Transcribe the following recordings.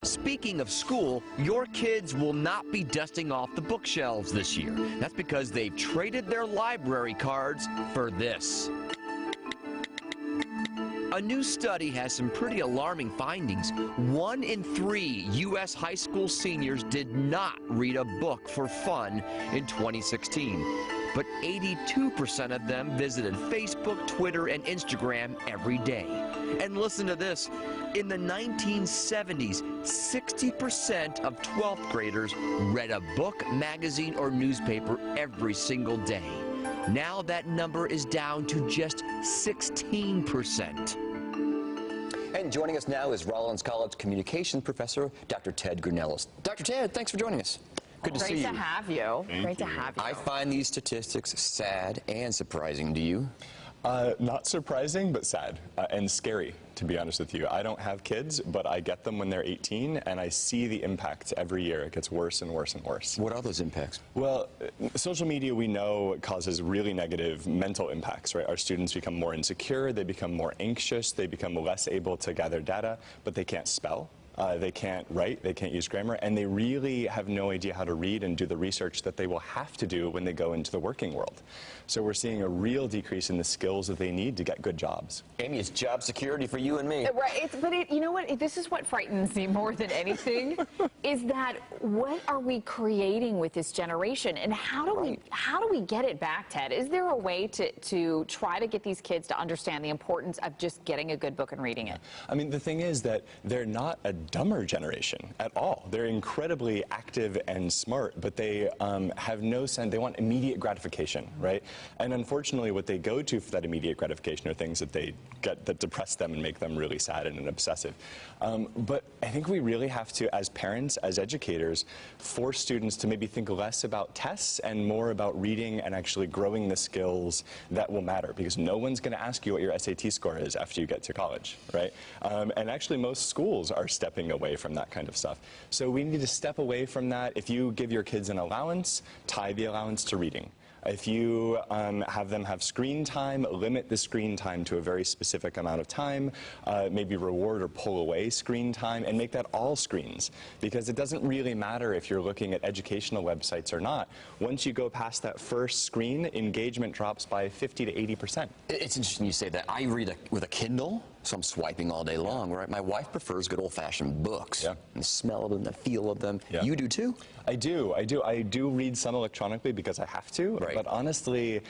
Speaking of school, your kids will not be dusting off the bookshelves this year. That's because they've traded their library cards for this. A new study has some pretty alarming findings. 1 in 3 U.S. high school seniors did not read a book for fun in 2016. But 82% of them visited Facebook, Twitter, and Instagram every day. And listen to this. In the 1970s, 60% of 12th graders read a book, magazine, or newspaper every single day. Now that number is down to just 16%. And joining us now is Rollins College Communication Professor, Dr. Ted Grunellis. Dr. Ted, thanks for joining us. Good to see you. Great to have you. Great to have you. I find these statistics sad and surprising. Do you? Not surprising, but sad and scary, to be honest with you. I don't have kids, but I get them when they're 18, and I see the impact every year. It gets worse and worse and worse. What are those impacts? Well, social media, we know, causes really negative mental impacts, right? Our students become more insecure, they become more anxious, they become less able to gather data, but they can't spell. They can't write, they can't use grammar, and they really have no idea how to read and do the research that they will have to do when they go into the working world. So we're seeing a real decrease in the skills that they need to get good jobs. Amy, it's job security for you and me. Right, you know what, this is what frightens me more than anything, is that what are we creating with this generation, and how do we get it back, Ted? Is there a way to try to get these kids to understand the importance of just getting a good book and reading it? I mean, the thing is that they're not a dumber generation at all. They're incredibly active and smart, but they have no sense. They want immediate gratification, right? And unfortunately, what they go to for that immediate gratification are things that they get that depress them and make them really sad and obsessive. But I think we really have to, as parents, as educators, force students to maybe think less about tests and more about reading and actually growing the skills that will matter, because no one's going to ask you what your SAT score is after you get to college, right? And actually, most schools are stepping away from that kind of stuff. So we need to step away from that. If you give your kids an allowance, tie the allowance to reading. If you have them have screen time, limit the screen time to a very specific amount of time, maybe reward or pull away screen time, and make that all screens. Because it doesn't really matter if you're looking at educational websites or not. Once you go past that first screen, engagement drops by 50 to 80%. It's interesting you say that. I read with a Kindle, so I'm swiping all day long, right? My wife prefers good old-fashioned books. Yeah. And the smell of them, the feel of them. Yeah. You do too? I do. I do read some electronically because I have to. Right. But honestly,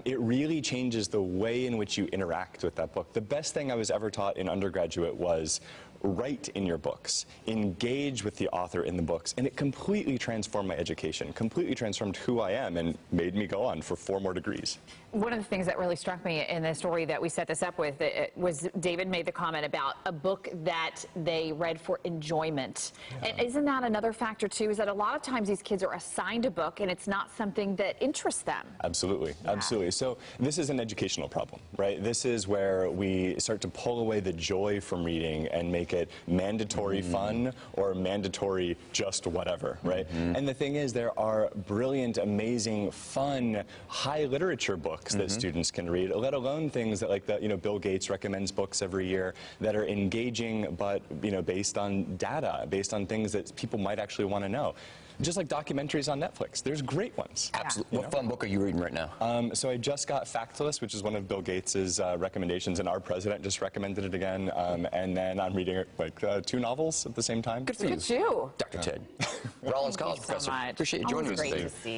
it really changes the way in which you interact with that book. The best thing I was ever taught in undergraduate was write in your books, engage with the author in the books, and it completely transformed my education, completely transformed who I am, and made me go on for 4 more degrees. One of the things that really struck me in the story that we set this up with was David made the comment about a book that they read for enjoyment. Yeah. And isn't that another factor, too, is that a lot of times these kids are assigned a book and it's not something that interests them? Absolutely, yeah. Absolutely. So this is an educational problem, right? This is where we start to pull away the joy from reading and make it mandatory fun or mandatory just whatever, right? And the thing is, there are brilliant, amazing, fun, high literature books that students can read, let alone things that, like, Bill Gates recommends books every year that are engaging, but based on data, based on things that people might actually want to know. Just like documentaries on Netflix. There's great ones. Absolutely. What fun book are you reading right now? So I just got Factless, which is one of Bill Gates's recommendations, and our president just recommended it again. And then I'm reading like 2 novels at the same time. Good for you. Good for you. Dr. Ted. Rollins College Professor. So much. Appreciate you joining us today. Great to see.